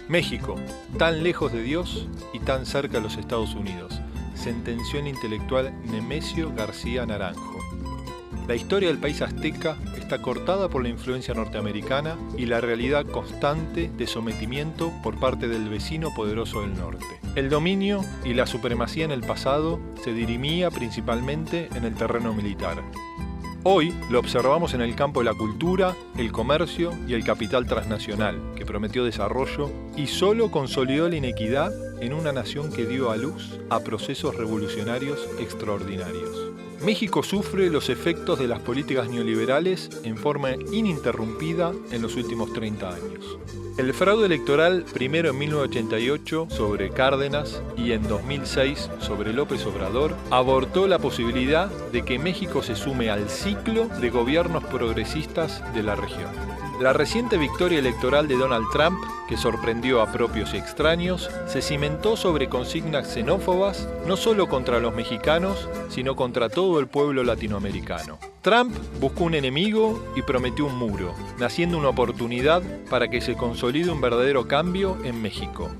México, tan lejos de Dios y tan cerca de los Estados Unidos, sentenció el intelectual Nemesio García Naranjo. La historia del país azteca está cortada por la influencia norteamericana y la realidad constante de sometimiento por parte del vecino poderoso del norte. El dominio y la supremacía en el pasado se dirimía principalmente en el terreno militar. Hoy lo observamos en el campo de la cultura, el comercio y el capital transnacional, que prometió desarrollo y solo consolidó la inequidad en una nación que dio a luz a procesos revolucionarios extraordinarios. México sufre los efectos de las políticas neoliberales en forma ininterrumpida en los últimos 30 años. El fraude electoral, primero en 1988 sobre Cárdenas y en 2006 sobre López Obrador, abortó la posibilidad de que México se sume al ciclo de gobiernos progresistas de la región. La reciente victoria electoral de Donald Trump, que sorprendió a propios y extraños, se cimentó sobre consignas xenófobas no solo contra los mexicanos, sino contra todo el pueblo latinoamericano. Trump buscó un enemigo y prometió un muro, naciendo una oportunidad para que se consolide un verdadero cambio en México.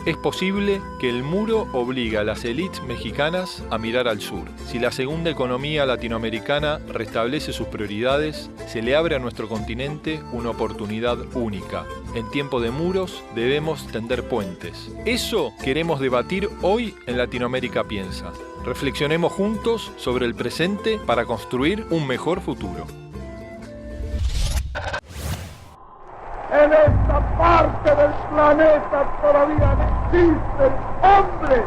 Es posible que el muro obligue a las élites mexicanas a mirar al sur. Si la segunda economía latinoamericana restablece sus prioridades, se le abre a nuestro continente una oportunidad única. En tiempo de muros debemos tender puentes. Eso queremos debatir hoy en Latinoamérica Piensa. Reflexionemos juntos sobre el presente para construir un mejor futuro. En esta parte del planeta todavía existen hombres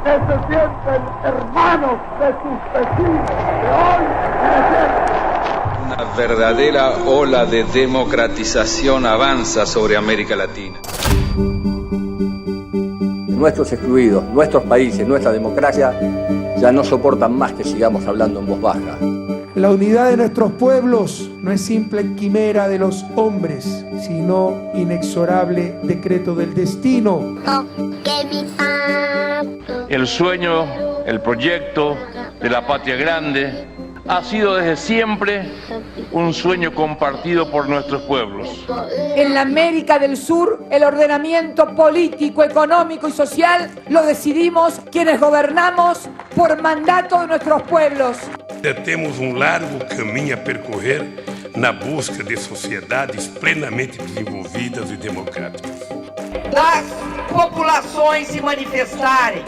que se sienten hermanos de sus vecinos, de hoy y de siempre. Una verdadera ola de democratización avanza sobre América Latina. Nuestros excluidos, nuestros países, nuestra democracia ya no soportan más que sigamos hablando en voz baja. La unidad de nuestros pueblos no es simple quimera de los hombres, sino inexorable decreto del destino. El sueño, el proyecto de la patria grande ha sido desde siempre un sueño compartido por nuestros pueblos. En la América del Sur, el ordenamiento político, económico y social lo decidimos quienes gobernamos por mandato de nuestros pueblos. Temos largo caminho a percorrer na busca de sociedades plenamente desenvolvidas e democráticas. Das populações se manifestarem,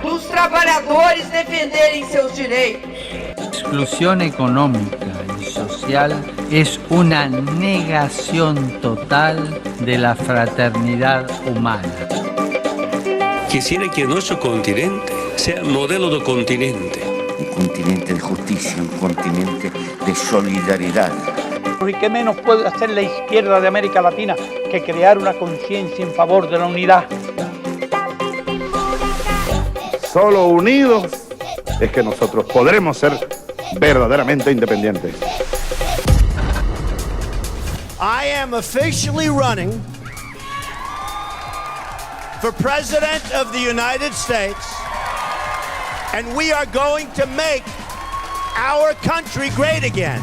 dos trabalhadores defenderem seus direitos. Exclusión económica y social es una negación total de la fraternidad humana. Quisiera que nuestro continente sea modelo de continente. Un continente de justicia, un continente de solidaridad. ¿Y qué menos puede hacer la izquierda de América Latina que crear una conciencia en favor de la unidad? Solo unidos es que nosotros podremos ser verdaderamente independientes. I am officially running for President of the United States, and we are going to make our country great again.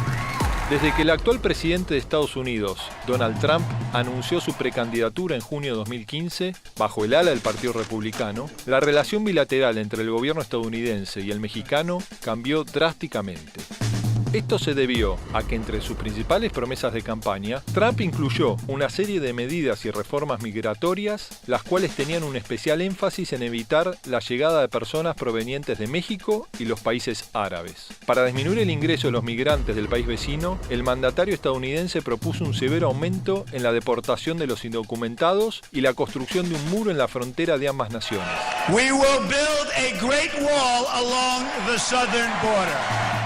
Desde que el actual presidente de Estados Unidos, Donald Trump, anunció su precandidatura en junio de 2015, bajo el ala del Partido Republicano, la relación bilateral entre el gobierno estadounidense y el mexicano cambió drásticamente. Esto se debió a que entre sus principales promesas de campaña, Trump incluyó una serie de medidas y reformas migratorias, las cuales tenían un especial énfasis en evitar la llegada de personas provenientes de México y los países árabes. Para disminuir el ingreso de los migrantes del país vecino, el mandatario estadounidense propuso un severo aumento en la deportación de los indocumentados y la construcción de un muro en la frontera de ambas naciones. We will build a great wall along the southern border.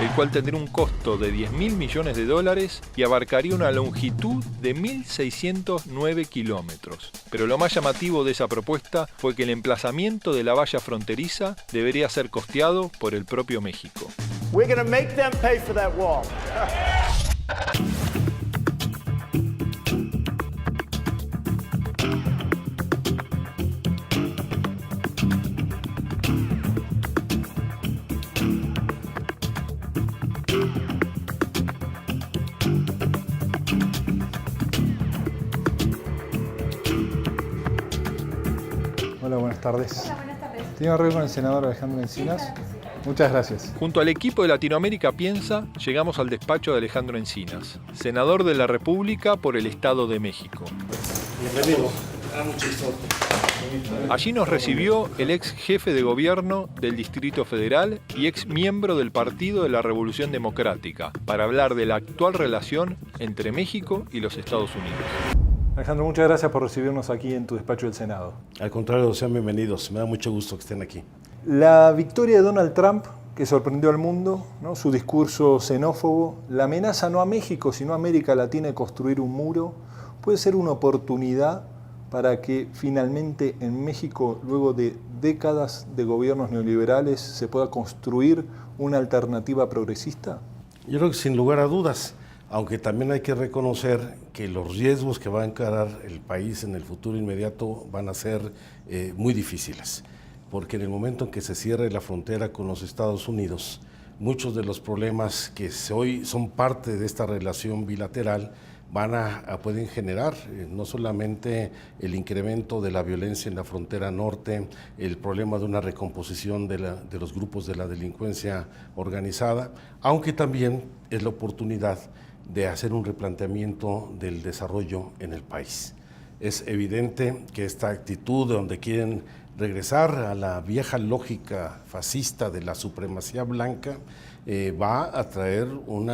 El cual tendría un costo de $10.000 millones y abarcaría una longitud de 1.609 kilómetros. Pero lo más llamativo de esa propuesta fue que el emplazamiento de la valla fronteriza debería ser costeado por el propio México. We're going to make them pay for that wall. Hola, buenas tardes. Hola, buenas tardes. ¿Tiene arreglo con el senador Alejandro Encinas? Muchas gracias. Junto al equipo de Latinoamérica Piensa, llegamos al despacho de Alejandro Encinas, senador de la República por el Estado de México. Bienvenido. Allí nos recibió el ex jefe de gobierno del Distrito Federal y ex miembro del Partido de la Revolución Democrática, para hablar de la actual relación entre México y los Estados Unidos. Alejandro, muchas gracias por recibirnos aquí en tu despacho del Senado. Al contrario, sean bienvenidos. Me da mucho gusto que estén aquí. La victoria de Donald Trump, que sorprendió al mundo, ¿no? Su discurso xenófobo, la amenaza no a México, sino a América Latina de construir un muro, puede ser una oportunidad para que finalmente en México, luego de décadas de gobiernos neoliberales, se pueda construir una alternativa progresista? Yo creo que sin lugar a dudas, aunque también hay que reconocer que los riesgos que va a encarar el país en el futuro inmediato van a ser muy difíciles, porque en el momento en que se cierre la frontera con los Estados Unidos, muchos de los problemas que hoy son parte de esta relación bilateral pueden generar no solamente el incremento de la violencia en la frontera norte, el problema de una recomposición de los grupos de la delincuencia organizada, aunque también es la oportunidad de hacer un replanteamiento del desarrollo en el país. Es evidente que esta actitud donde quieren regresar a la vieja lógica fascista de la supremacía blanca va a traer un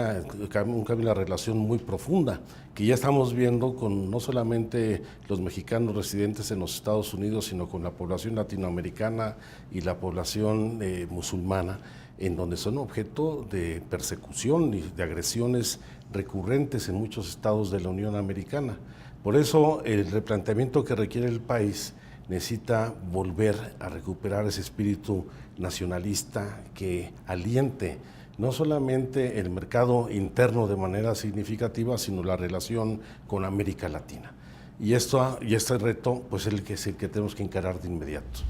cambio en la relación muy profunda, que ya estamos viendo con no solamente los mexicanos residentes en los Estados Unidos, sino con la población latinoamericana y la población musulmana, en donde son objeto de persecución y de agresiones recurrentes en muchos estados de la Unión Americana. Por eso el replanteamiento que requiere el país necesita volver a recuperar ese espíritu nacionalista que aliente no solamente el mercado interno de manera significativa, sino la relación con América Latina. Y este reto pues, es el que tenemos que encarar de inmediato.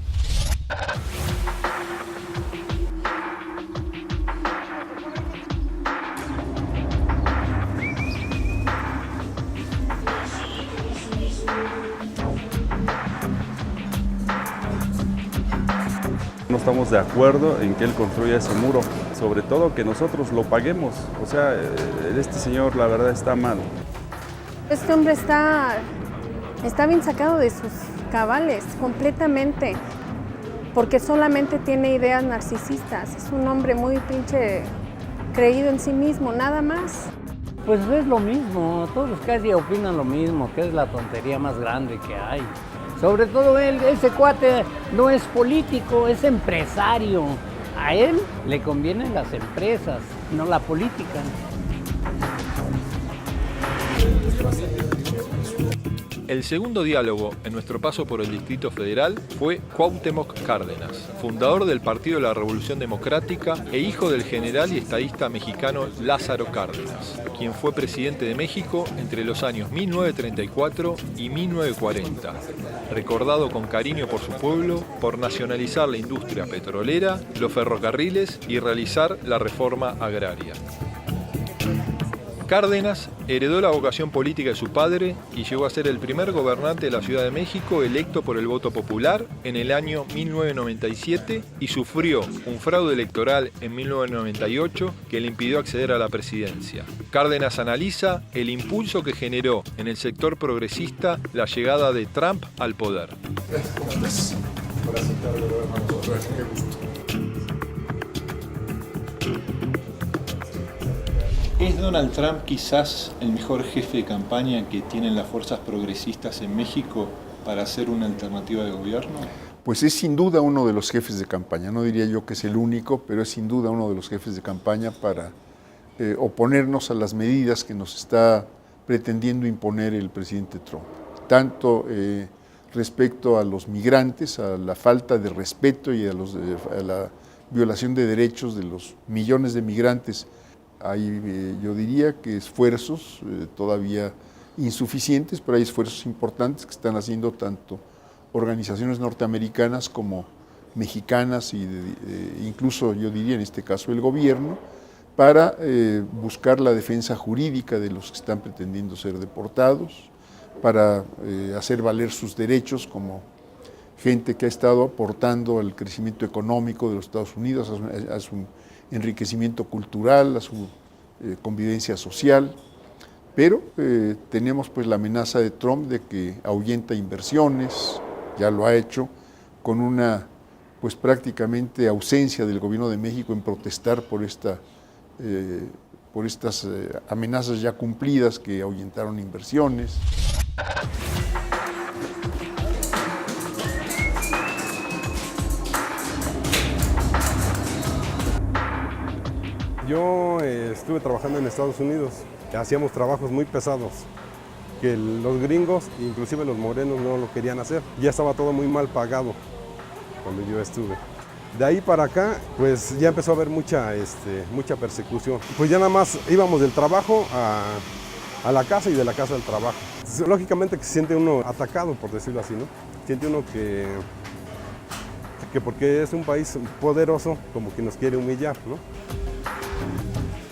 No estamos de acuerdo en que él construya ese muro, sobre todo que nosotros lo paguemos. O sea, este señor la verdad está mal. Este hombre está bien sacado de sus cabales, completamente, porque solamente tiene ideas narcisistas. Es un hombre muy pinche creído en sí mismo, nada más. Pues es lo mismo, todos casi opinan lo mismo, que es la tontería más grande que hay. Sobre todo él, ese cuate no es político, es empresario. A él le convienen las empresas, no la política. El segundo diálogo en nuestro paso por el Distrito Federal fue Cuauhtémoc Cárdenas, fundador del Partido de la Revolución Democrática e hijo del general y estadista mexicano Lázaro Cárdenas, quien fue presidente de México entre los años 1934 y 1940, recordado con cariño por su pueblo por nacionalizar la industria petrolera, los ferrocarriles y realizar la reforma agraria. Cárdenas heredó la vocación política de su padre y llegó a ser el primer gobernante de la Ciudad de México electo por el voto popular en el año 1997 y sufrió un fraude electoral en 1998 que le impidió acceder a la presidencia. Cárdenas analiza el impulso que generó en el sector progresista la llegada de Trump al poder. Gracias por aceptar el gobierno a nosotros, qué gusto. ¿Es Donald Trump quizás el mejor jefe de campaña que tienen las fuerzas progresistas en México para hacer una alternativa de gobierno? Pues es sin duda uno de los jefes de campaña, no diría yo que es el único, pero es sin duda uno de los jefes de campaña para oponernos a las medidas que nos está pretendiendo imponer el presidente Trump. Tanto respecto a los migrantes, a la falta de respeto y a la violación de derechos de los millones de migrantes. Hay, yo diría que esfuerzos todavía insuficientes, pero hay esfuerzos importantes que están haciendo tanto organizaciones norteamericanas como mexicanas e incluso yo diría en este caso el gobierno, para buscar la defensa jurídica de los que están pretendiendo ser deportados, para hacer valer sus derechos como gente que ha estado aportando al crecimiento económico de los Estados Unidos, a su enriquecimiento cultural, a su convivencia social, pero tenemos pues la amenaza de Trump de que ahuyenta inversiones, ya lo ha hecho, con una pues prácticamente ausencia del gobierno de México en protestar por estas amenazas ya cumplidas que ahuyentaron inversiones. Yo estuve trabajando en Estados Unidos, hacíamos trabajos muy pesados, que los gringos, inclusive los morenos, no lo querían hacer. Ya estaba todo muy mal pagado cuando yo estuve. De ahí para acá, pues ya empezó a haber mucha persecución. Pues ya nada más íbamos del trabajo a la casa y de la casa al trabajo. Lógicamente que se siente uno atacado, por decirlo así, ¿no? Siente uno que porque es un país poderoso, como que nos quiere humillar, ¿no?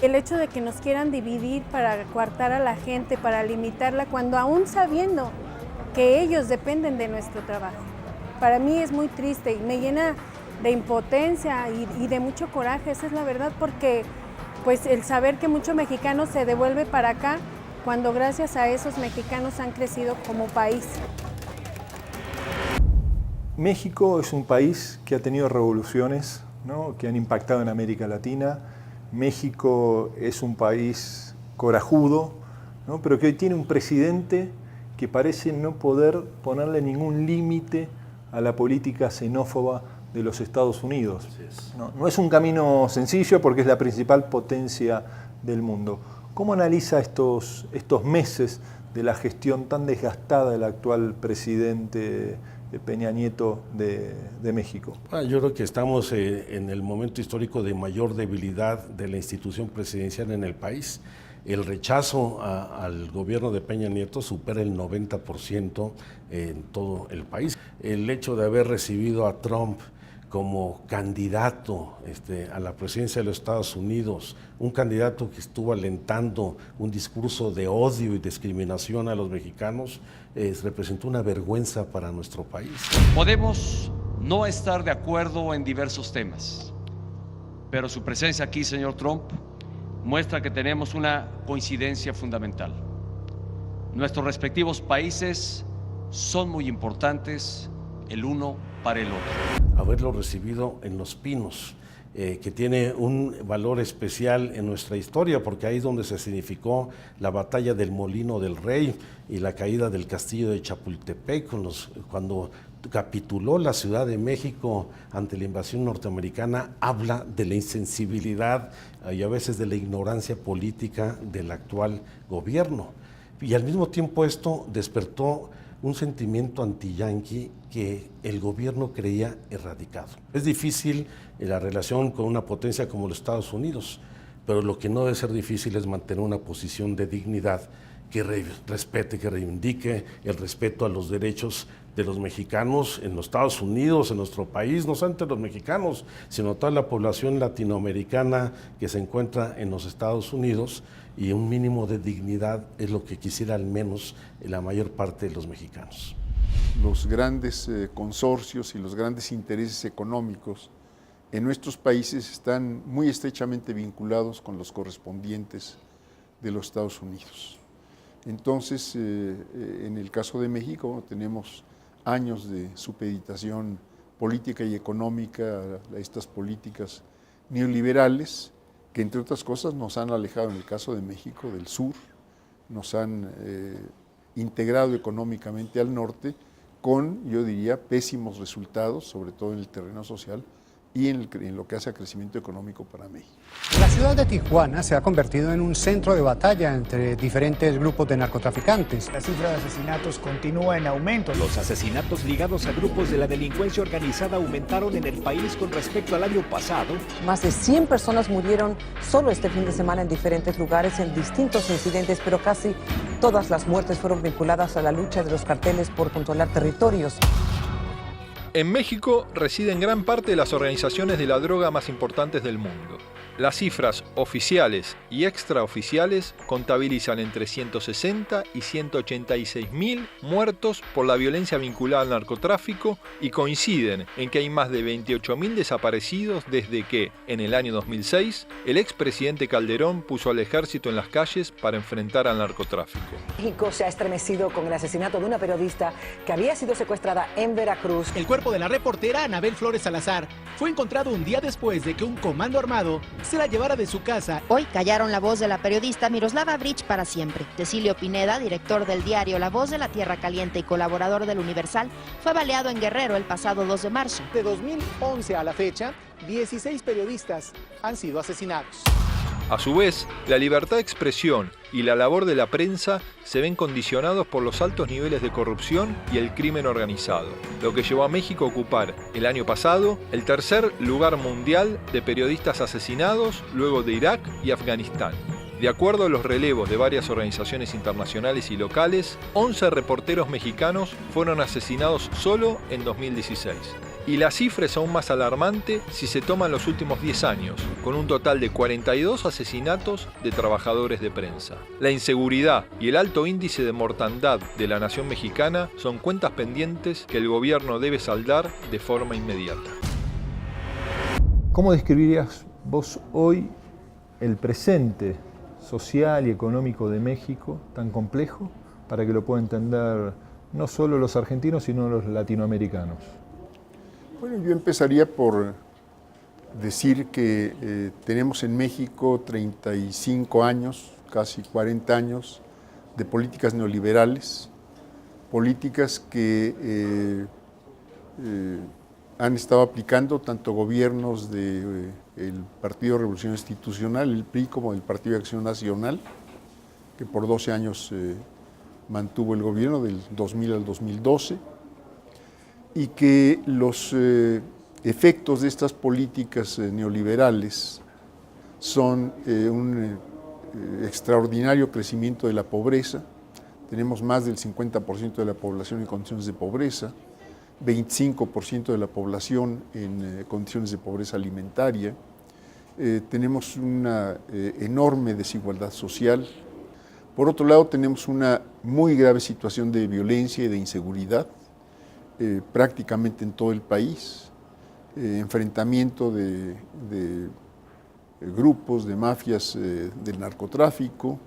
El hecho de que nos quieran dividir para coartar a la gente, para limitarla, cuando aún sabiendo que ellos dependen de nuestro trabajo. Para mí es muy triste y me llena de impotencia y de mucho coraje, esa es la verdad, porque pues el saber que mucho mexicano se devuelve para acá, cuando gracias a esos mexicanos han crecido como país. México es un país que ha tenido revoluciones, ¿no?, que han impactado en América Latina. México es un país corajudo, ¿no?, pero que hoy tiene un presidente que parece no poder ponerle ningún límite a la política xenófoba de los Estados Unidos. No es un camino sencillo porque es la principal potencia del mundo. ¿Cómo analiza estos meses de la gestión tan desgastada del actual presidente Peña Nieto de México? Yo creo que estamos en el momento histórico de mayor debilidad de la institución presidencial en el país. El rechazo al gobierno de Peña Nieto supera el 90% en todo el país. El hecho de haber recibido a Trump como candidato a la presidencia de los Estados Unidos, un candidato que estuvo alentando un discurso de odio y discriminación a los mexicanos, representó una vergüenza para nuestro país. Podemos no estar de acuerdo en diversos temas, pero su presencia aquí, señor Trump, muestra que tenemos una coincidencia fundamental. Nuestros respectivos países son muy importantes el uno para el otro. Haberlo recibido en Los Pinos, que tiene un valor especial en nuestra historia, porque ahí es donde se significó la batalla del Molino del Rey y la caída del castillo de Chapultepec, cuando capituló la Ciudad de México ante la invasión norteamericana. Habla de la insensibilidad y a veces de la ignorancia política del actual gobierno. Y al mismo tiempo esto despertó un sentimiento anti-yanqui que el gobierno creía erradicado. Es difícil la relación con una potencia como los Estados Unidos, pero lo que no debe ser difícil es mantener una posición de dignidad que respete, que reivindique el respeto a los derechos de los mexicanos en los Estados Unidos, en nuestro país, no solamente los mexicanos, sino toda la población latinoamericana que se encuentra en los Estados Unidos, y un mínimo de dignidad es lo que quisiera al menos la mayor parte de los mexicanos. Los grandes consorcios y los grandes intereses económicos en nuestros países están muy estrechamente vinculados con los correspondientes de los Estados Unidos. Entonces, en el caso de México, tenemos años de supeditación política y económica a estas políticas neoliberales, que entre otras cosas nos han alejado, en el caso de México, del sur, nos han integrado económicamente al norte con, yo diría, pésimos resultados, sobre todo en el terreno social y en lo que hace a crecimiento económico para México. La ciudad de Tijuana se ha convertido en un centro de batalla entre diferentes grupos de narcotraficantes. La cifra de asesinatos continúa en aumento. Los asesinatos ligados a grupos de la delincuencia organizada aumentaron en el país con respecto al año pasado. Más de 100 personas murieron solo este fin de semana en diferentes lugares, en distintos incidentes, pero casi todas las muertes fueron vinculadas a la lucha de los carteles por controlar territorios. En México residen gran parte de las organizaciones de la droga más importantes del mundo. Las cifras oficiales y extraoficiales contabilizan entre 160 y 186.000 muertos por la violencia vinculada al narcotráfico y coinciden en que hay más de 28.000 desaparecidos desde que, en el año 2006, el expresidente Calderón puso al ejército en las calles para enfrentar al narcotráfico. México se ha estremecido con el asesinato de una periodista que había sido secuestrada en Veracruz. El cuerpo de la reportera Anabel Flores Salazar fue encontrado un día después de que un comando armado se la llevara de su casa. Hoy callaron la voz de la periodista Miroslava Bridge para siempre. Cecilio Pineda, director del diario La Voz de la Tierra Caliente y colaborador del Universal, fue baleado en Guerrero el pasado 2 de marzo. De 2011 a la fecha, 16 periodistas han sido asesinados. A su vez, la libertad de expresión y la labor de la prensa se ven condicionados por los altos niveles de corrupción y el crimen organizado, lo que llevó a México a ocupar el año pasado el tercer lugar mundial de periodistas asesinados luego de Irak y Afganistán. De acuerdo a los relevos de varias organizaciones internacionales y locales, 11 reporteros mexicanos fueron asesinados solo en 2016. Y la cifra es aún más alarmante si se toman los últimos 10 años, con un total de 42 asesinatos de trabajadores de prensa. La inseguridad y el alto índice de mortandad de la nación mexicana son cuentas pendientes que el gobierno debe saldar de forma inmediata. ¿Cómo describirías vos hoy el presente social y económico de México tan complejo para que lo puedan entender no solo los argentinos, sino los latinoamericanos? Bueno, yo empezaría por decir que tenemos en México 35 años, casi 40 años, de políticas neoliberales, políticas que han estado aplicando tanto gobiernos del Partido de Revolución Institucional, el PRI, como del Partido de Acción Nacional, que por 12 años mantuvo el gobierno del 2000 al 2012, y que los efectos de estas políticas neoliberales son un extraordinario crecimiento de la pobreza. Tenemos más del 50% de la población en condiciones de pobreza, 25% de la población en condiciones de pobreza alimentaria. Tenemos una enorme desigualdad social. Por otro lado, tenemos una muy grave situación de violencia y de inseguridad, prácticamente en todo el país, enfrentamiento de grupos, de mafias del narcotráfico,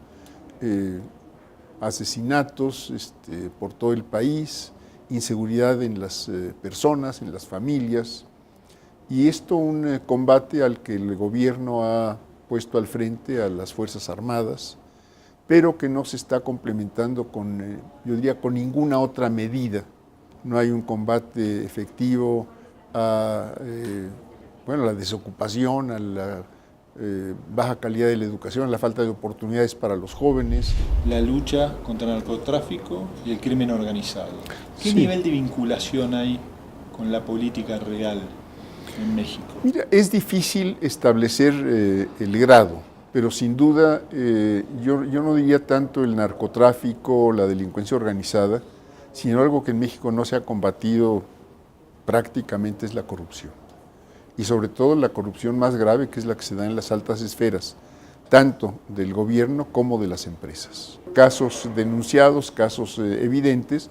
asesinatos por todo el país, inseguridad en las personas, en las familias, y esto un combate al que el gobierno ha puesto al frente a las Fuerzas Armadas, pero que no se está complementando con, yo diría, con ninguna otra medida. No hay un combate efectivo a la desocupación, a la baja calidad de la educación, a la falta de oportunidades para los jóvenes. La lucha contra el narcotráfico y el crimen organizado. ¿Qué Sí. nivel de vinculación hay con la política real en México? Mira, es difícil establecer el grado, pero sin duda yo no diría tanto el narcotráfico o la delincuencia organizada, sino algo que en México no se ha combatido prácticamente es la corrupción. Y sobre todo la corrupción más grave, que es la que se da en las altas esferas, tanto del gobierno como de las empresas. Casos denunciados, casos evidentes,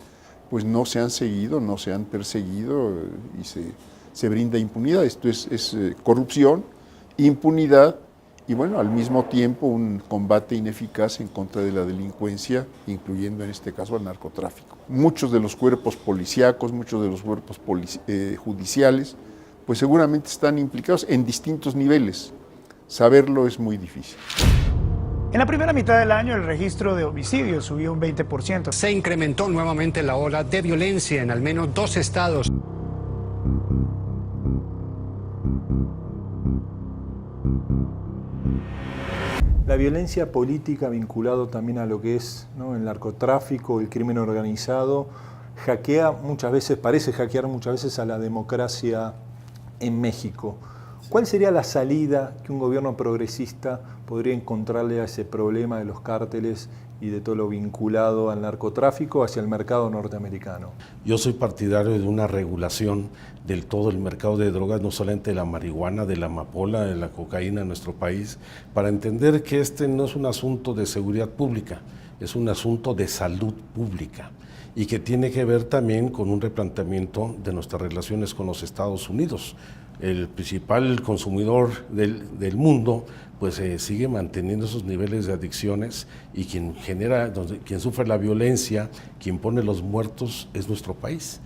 pues no se han seguido, no se han perseguido y se brinda impunidad. Esto es corrupción, impunidad y bueno, al mismo tiempo un combate ineficaz en contra de la delincuencia, incluyendo en este caso al narcotráfico. Muchos de los cuerpos policíacos, muchos de los cuerpos judiciales, pues seguramente están implicados en distintos niveles. Saberlo es muy difícil. En la primera mitad del año, el registro de homicidios subió un 20%. Se incrementó nuevamente la ola de violencia en al menos 2 estados. La violencia política vinculado también a lo que es, ¿no?, el narcotráfico, el crimen organizado, parece hackear muchas veces a la democracia en México. ¿Cuál sería la salida que un gobierno progresista podría encontrarle a ese problema de los cárteles y de todo lo vinculado al narcotráfico hacia el mercado norteamericano? Yo soy partidario de una regulación del todo el mercado de drogas, no solamente de la marihuana, de la amapola, de la cocaína en nuestro país, para entender que este no es un asunto de seguridad pública, es un asunto de salud pública y que tiene que ver también con un replanteamiento de nuestras relaciones con los Estados Unidos. El principal consumidor del mundo pues sigue manteniendo esos niveles de adicciones y quien sufre la violencia, quien pone los muertos es nuestro país.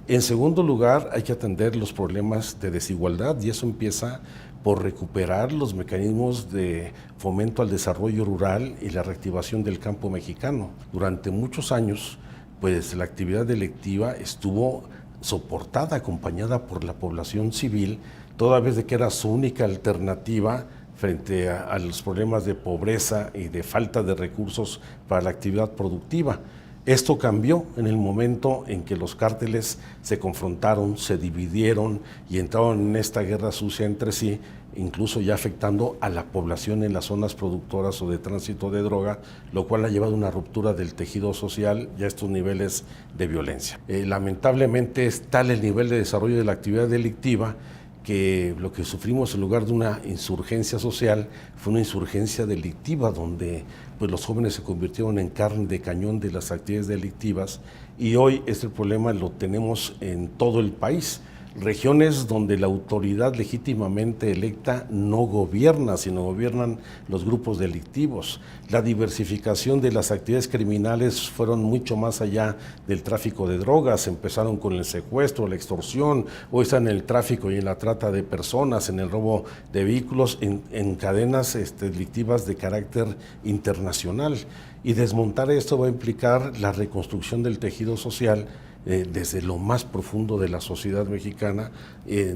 En segundo lugar, hay que atender los problemas de desigualdad y eso empieza por recuperar los mecanismos de fomento al desarrollo rural y la reactivación del campo mexicano. Durante muchos años, pues la actividad delictiva estuvo soportada, acompañada por la población civil, toda vez de que era su única alternativa frente a los problemas de pobreza y de falta de recursos para la actividad productiva. Esto cambió en el momento en que los cárteles se confrontaron, se dividieron y entraron en esta guerra sucia entre sí, incluso ya afectando a la población en las zonas productoras o de tránsito de droga, lo cual ha llevado a una ruptura del tejido social y a estos niveles de violencia. Lamentablemente es tal el nivel de desarrollo de la actividad delictiva que lo que sufrimos en lugar de una insurgencia social fue una insurgencia delictiva donde pues, los jóvenes se convirtieron en carne de cañón de las actividades delictivas y hoy este problema lo tenemos en todo el país. Regiones donde la autoridad legítimamente electa no gobierna, sino gobiernan los grupos delictivos. La diversificación de las actividades criminales fueron mucho más allá del tráfico de drogas, empezaron con el secuestro, la extorsión, hoy están en el tráfico y en la trata de personas, en el robo de vehículos, en cadenas delictivas de carácter internacional. Y desmontar esto va a implicar la reconstrucción del tejido social desde lo más profundo de la sociedad mexicana,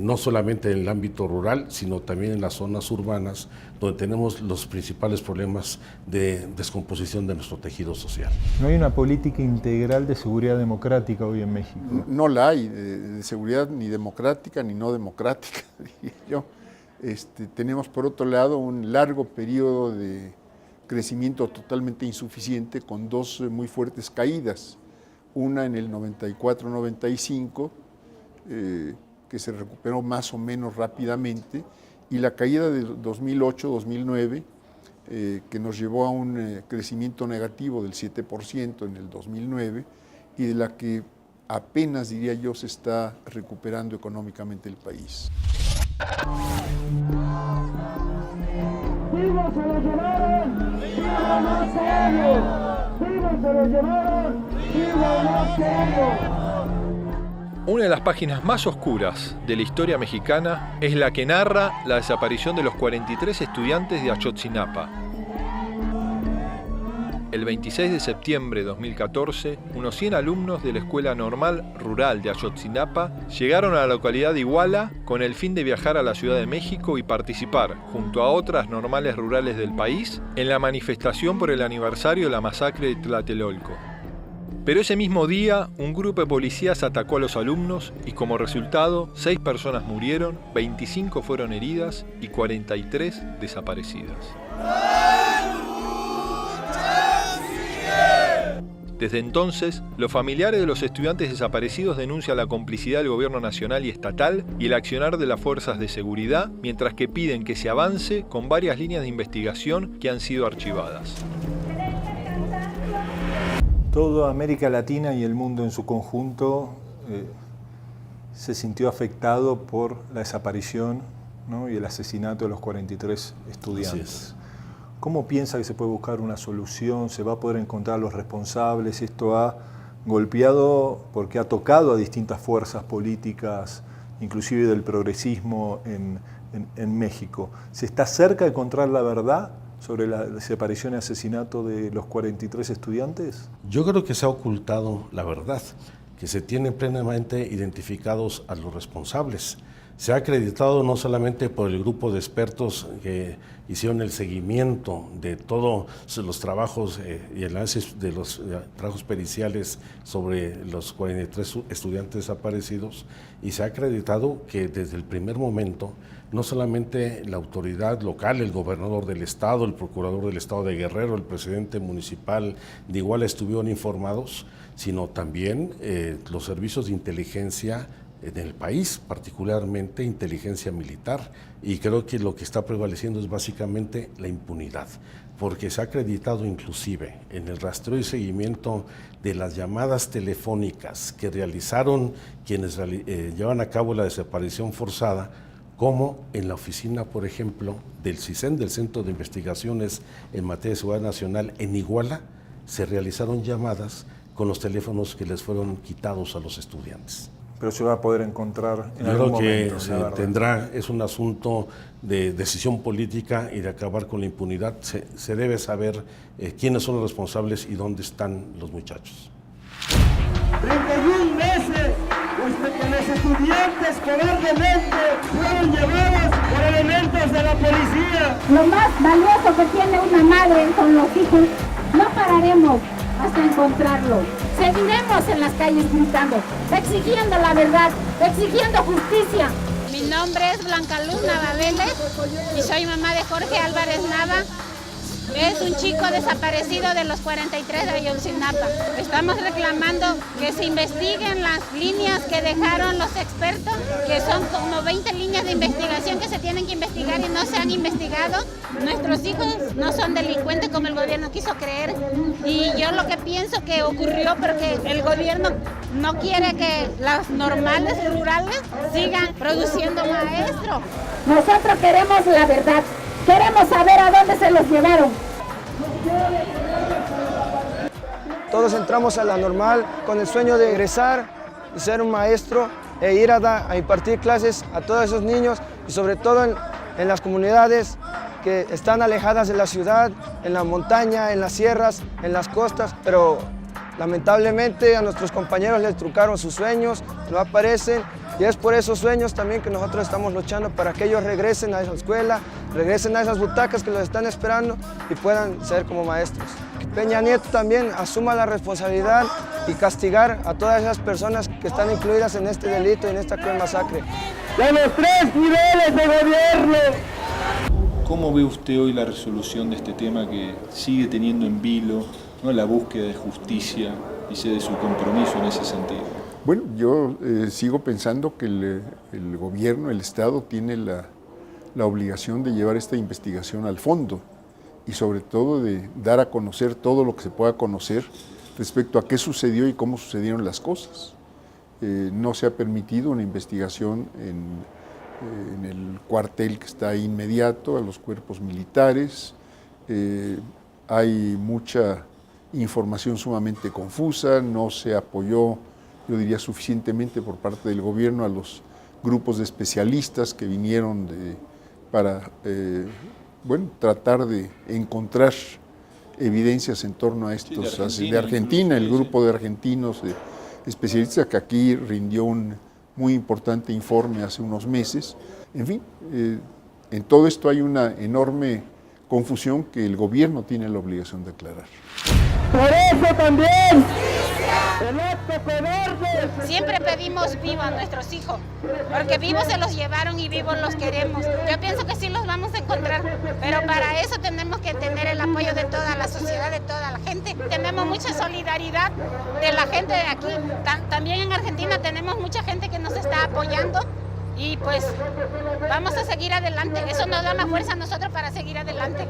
no solamente en el ámbito rural, sino también en las zonas urbanas, donde tenemos los principales problemas de descomposición de nuestro tejido social. ¿No hay una política integral de seguridad democrática hoy en México? No la hay, de seguridad ni democrática ni no democrática, diría yo. Tenemos por otro lado un largo periodo de crecimiento totalmente insuficiente con dos muy fuertes caídas. Una en el 94-95, que se recuperó más o menos rápidamente, y la caída de 2008-2009, que nos llevó a un crecimiento negativo del 7% en el 2009, y de la que apenas, diría yo, se está recuperando económicamente el país. ¡Viva se los llevaron! ¡Viva más serios! ¡Viva se los llevaron! ¡Viva más serios! Una de las páginas más oscuras de la historia mexicana es la que narra la desaparición de los 43 estudiantes de Ayotzinapa. El 26 de septiembre de 2014, unos 100 alumnos de la Escuela Normal Rural de Ayotzinapa llegaron a la localidad de Iguala con el fin de viajar a la Ciudad de México y participar, junto a otras normales rurales del país, en la manifestación por el aniversario de la masacre de Tlatelolco. Pero ese mismo día, un grupo de policías atacó a los alumnos y como resultado, 6 personas murieron, 25 fueron heridas y 43 desaparecidas. Desde entonces, los familiares de los estudiantes desaparecidos denuncian la complicidad del gobierno nacional y estatal y el accionar de las fuerzas de seguridad, mientras que piden que se avance con varias líneas de investigación que han sido archivadas. Toda América Latina y el mundo en su conjunto se sintió afectado por la desaparición, ¿no? y el asesinato de los 43 estudiantes. ¿Cómo piensa que se puede buscar una solución? ¿Se va a poder encontrar los responsables? Esto ha golpeado porque ha tocado a distintas fuerzas políticas, inclusive del progresismo en México. ¿Se está cerca de encontrar la verdad sobre la desaparición y asesinato de los 43 estudiantes? Yo creo que se ha ocultado la verdad, que se tienen plenamente identificados a los responsables. Se ha acreditado no solamente por el grupo de expertos que hicieron el seguimiento de todos los trabajos y análisis de los trabajos periciales sobre los 43 estudiantes desaparecidos, y se ha acreditado que desde el primer momento no solamente la autoridad local, el gobernador del estado, el procurador del estado de Guerrero, el presidente municipal de Iguala estuvieron informados, sino también los servicios de inteligencia en el país, particularmente inteligencia militar, y creo que lo que está prevaleciendo es básicamente la impunidad, porque se ha acreditado inclusive en el rastreo y seguimiento de las llamadas telefónicas que realizaron quienes llevan a cabo la desaparición forzada, como en la oficina, por ejemplo, del CISEN, del Centro de Investigaciones en Materia de Seguridad Nacional en Iguala, se realizaron llamadas con los teléfonos que les fueron quitados a los estudiantes. Pero se va a poder encontrar en algún momento. Yo creo que es un asunto de decisión política y de acabar con la impunidad. Se debe saber quiénes son los responsables y dónde están los muchachos. 31 meses desde que los estudiantes cobardemente fueron llevados por elementos de la policía. Lo más valioso que tiene una madre son los hijos. No pararemos hasta encontrarlos. Seguiremos en las calles gritando, exigiendo la verdad, exigiendo justicia. Mi nombre es Blanca Luz Nava Vélez y soy mamá de Jorge Álvarez Nava. Es un chico desaparecido de los 43 de Ayotzinapa. Estamos reclamando que se investiguen las líneas que dejaron los expertos, que son como 20 líneas de investigación que se tienen que investigar y no se han investigado. Nuestros hijos no son delincuentes como el gobierno quiso creer. Y yo lo que pienso que ocurrió porque el gobierno no quiere que las normales rurales sigan produciendo maestros. Nosotros queremos la verdad. Queremos saber a dónde se los llevaron. Todos entramos a la normal con el sueño de egresar y ser un maestro e ir a impartir clases a todos esos niños y sobre todo en las comunidades que están alejadas de la ciudad, en la montaña, en las sierras, en las costas, pero lamentablemente a nuestros compañeros les trucaron sus sueños, no aparecen. Y es por esos sueños también que nosotros estamos luchando para que ellos regresen a esa escuela, regresen a esas butacas que los están esperando y puedan ser como maestros. Que Peña Nieto también asuma la responsabilidad y castigar a todas esas personas que están incluidas en este delito y en esta cruel masacre. De los 3 niveles de gobierno. ¿Cómo ve usted hoy la resolución de este tema que sigue teniendo en vilo, ¿no?, la búsqueda de justicia y sé de su compromiso en ese sentido? Bueno, yo sigo pensando que el gobierno, el Estado, tiene la obligación de llevar esta investigación al fondo y sobre todo de dar a conocer todo lo que se pueda conocer respecto a qué sucedió y cómo sucedieron las cosas. No se ha permitido una investigación en el cuartel que está ahí inmediato, a los cuerpos militares. Hay mucha información sumamente confusa, no se apoyó, yo diría, suficientemente por parte del gobierno a los grupos de especialistas que vinieron para tratar de encontrar evidencias en torno a estos, de Argentina, el grupo de argentinos especialistas que aquí rindió un muy importante informe hace unos meses. En fin, en todo esto hay una enorme confusión que el gobierno tiene la obligación de aclarar. Por eso también el acto cobarde. Siempre pedimos vivos a nuestros hijos, porque vivos se los llevaron y vivos los queremos. Yo pienso que sí los vamos a encontrar, pero para eso tenemos que tener el apoyo de toda la sociedad, de toda la gente. Tenemos mucha solidaridad de la gente de aquí. También en Argentina tenemos mucha gente que nos está apoyando. Y pues vamos a seguir adelante, eso nos da la fuerza a nosotros para seguir adelante.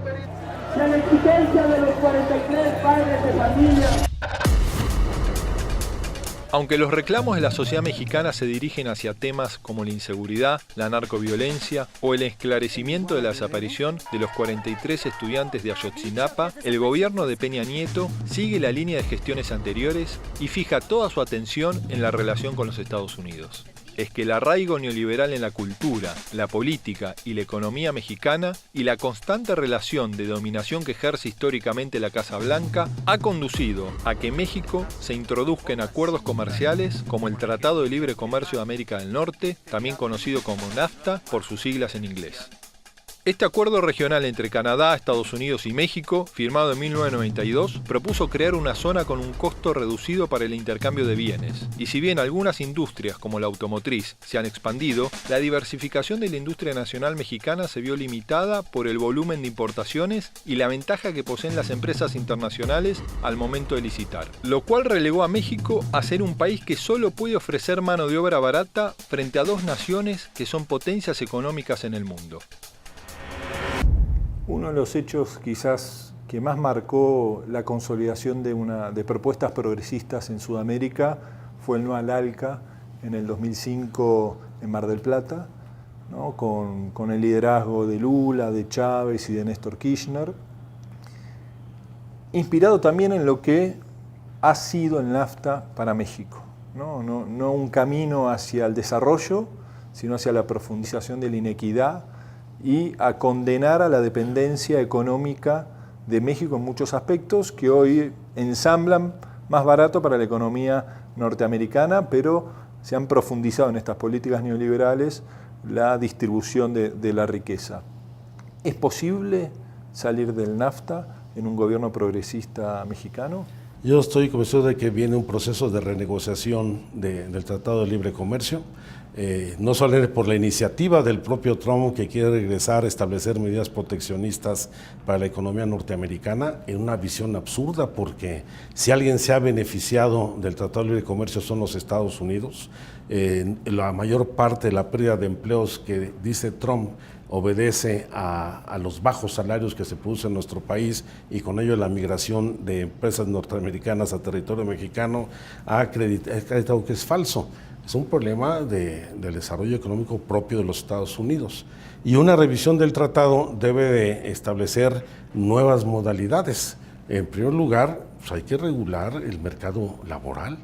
La existencia de los 43 padres de familia. Aunque los reclamos de la sociedad mexicana se dirigen hacia temas como la inseguridad, la narcoviolencia o el esclarecimiento de la desaparición de los 43 estudiantes de Ayotzinapa, el gobierno de Peña Nieto sigue la línea de gestiones anteriores y fija toda su atención en la relación con los Estados Unidos. es que el arraigo neoliberal en la cultura, la política y la economía mexicana y la constante relación de dominación que ejerce históricamente la Casa Blanca ha conducido a que México se introduzca en acuerdos comerciales como el Tratado de Libre Comercio de América del Norte, también conocido como NAFTA por sus siglas en inglés. Este acuerdo regional entre Canadá, Estados Unidos y México, firmado en 1992, propuso crear una zona con un costo reducido para el intercambio de bienes. Y si bien algunas industrias, como la automotriz, se han expandido, la diversificación de la industria nacional mexicana se vio limitada por el volumen de importaciones y la ventaja que poseen las empresas internacionales al momento de licitar, lo cual relegó a México a ser un país que solo puede ofrecer mano de obra barata frente a dos naciones que son potencias económicas en el mundo. Uno de los hechos quizás que más marcó la consolidación de propuestas progresistas en Sudamérica fue el no al ALCA en el 2005 en Mar del Plata, ¿no? con el liderazgo de Lula, de Chávez y de Néstor Kirchner, inspirado también en lo que ha sido el NAFTA para México, no un camino hacia el desarrollo, sino hacia la profundización de la inequidad y a condenar a la dependencia económica de México en muchos aspectos que hoy ensamblan más barato para la economía norteamericana, pero se han profundizado en estas políticas neoliberales la distribución de la riqueza. ¿Es posible salir del NAFTA en un gobierno progresista mexicano? Yo estoy convencido de que viene un proceso de renegociación del Tratado de Libre Comercio, no solo por la iniciativa del propio Trump, que quiere regresar a establecer medidas proteccionistas para la economía norteamericana, en una visión absurda, porque si alguien se ha beneficiado del Tratado de Libre Comercio son los Estados Unidos. La mayor parte de la pérdida de empleos que dice Trump obedece a los bajos salarios que se producen en nuestro país, y con ello la migración de empresas norteamericanas a territorio mexicano ha acreditado que es falso. Es un problema del desarrollo económico propio de los Estados Unidos. Y una revisión del tratado debe de establecer nuevas modalidades. En primer lugar, pues hay que regular el mercado laboral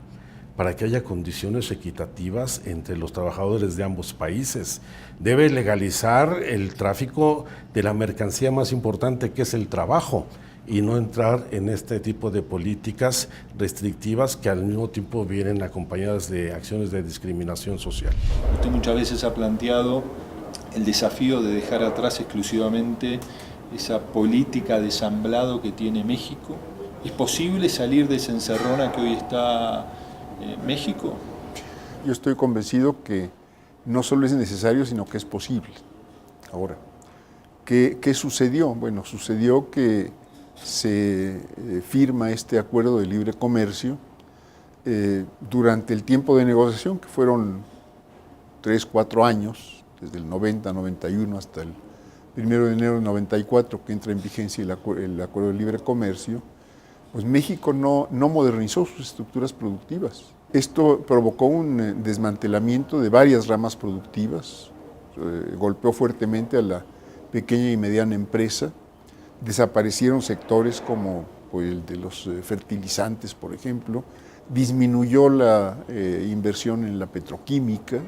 para que haya condiciones equitativas entre los trabajadores de ambos países. Debe legalizar el tráfico de la mercancía más importante, que es el trabajo, y no entrar en este tipo de políticas restrictivas que al mismo tiempo vienen acompañadas de acciones de discriminación social. Usted muchas veces ha planteado el desafío de dejar atrás exclusivamente esa política de ensamblado que tiene México. ¿Es posible salir de esa encerrona que hoy está México? Yo estoy convencido que no solo es necesario, sino que es posible. Ahora, ¿qué sucedió? Bueno, sucedió que se firma este acuerdo de libre comercio durante el tiempo de negociación, que fueron 3-4 años, desde el 90-91 hasta el 1 de enero del 94, que entra en vigencia el acuerdo de libre comercio. Pues México no modernizó sus estructuras productivas. Esto provocó un desmantelamiento de varias ramas productivas, golpeó fuertemente a la pequeña y mediana empresa. Desaparecieron sectores como el de los fertilizantes, por ejemplo, disminuyó la inversión en la petroquímica,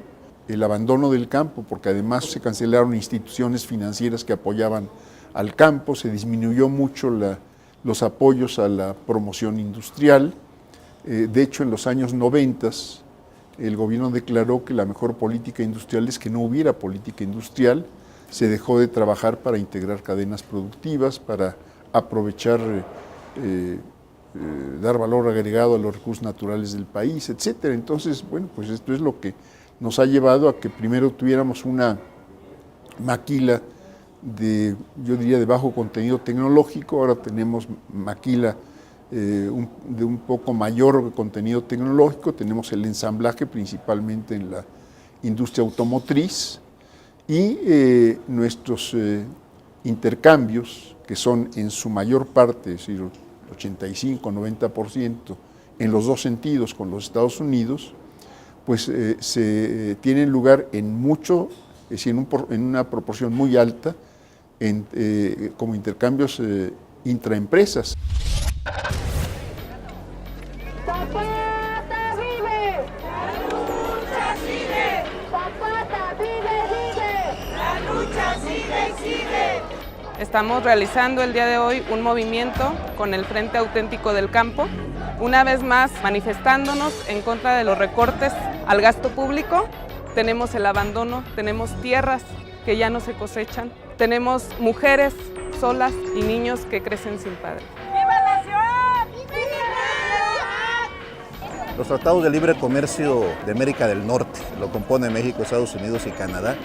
el abandono del campo, porque además se cancelaron instituciones financieras que apoyaban al campo, se disminuyó mucho los apoyos a la promoción industrial. De hecho, en los años 90, el gobierno declaró que la mejor política industrial es que no hubiera política industrial. Se dejó de trabajar para integrar cadenas productivas, para aprovechar, dar valor agregado a los recursos naturales del país, etc. Entonces, bueno, pues esto es lo que nos ha llevado a que primero tuviéramos una maquila yo diría, de bajo contenido tecnológico. Ahora tenemos maquila de un poco mayor contenido tecnológico, tenemos el ensamblaje principalmente en la industria automotriz, y nuestros intercambios, que son en su mayor parte, es decir, 85-90% en los dos sentidos con los Estados Unidos, pues se tienen lugar en mucho, es decir, en una proporción muy alta, como intercambios intraempresas. ¡Zapata vive! ¡La lucha sigue! Estamos realizando el día de hoy un movimiento con el Frente Auténtico del Campo, una vez más manifestándonos en contra de los recortes al gasto público. Tenemos el abandono, tenemos tierras que ya no se cosechan, tenemos mujeres solas y niños que crecen sin padre. ¡Viva la ciudad! ¡Viva la ciudad! Los tratados de libre comercio de América del Norte, lo componen México, Estados Unidos y Canadá.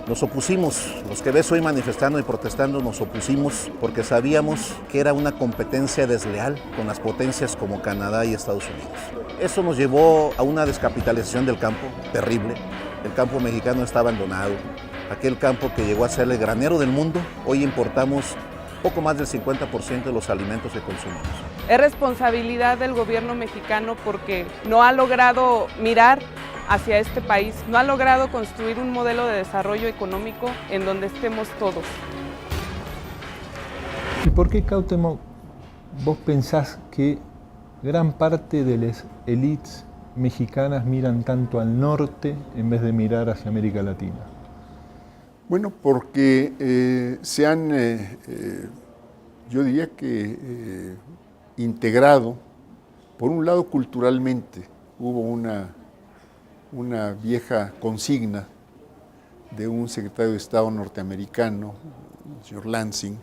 Nos opusimos, los que ves hoy manifestando y protestando nos opusimos porque sabíamos que era una competencia desleal con las potencias como Canadá y Estados Unidos. Eso nos llevó a una descapitalización del campo terrible. El campo mexicano está abandonado. Aquel campo que llegó a ser el granero del mundo, hoy importamos poco más del 50% de los alimentos que consumimos. Es responsabilidad del gobierno mexicano porque no ha logrado mirar hacia este país, no ha logrado construir un modelo de desarrollo económico en donde estemos todos. ¿Y por qué, Cuauhtémoc, vos pensás que gran parte de las élites mexicanas miran tanto al norte en vez de mirar hacia América Latina? Bueno, porque se han, yo diría que integrado, por un lado culturalmente, hubo una vieja consigna de un secretario de Estado norteamericano, el señor Lansing,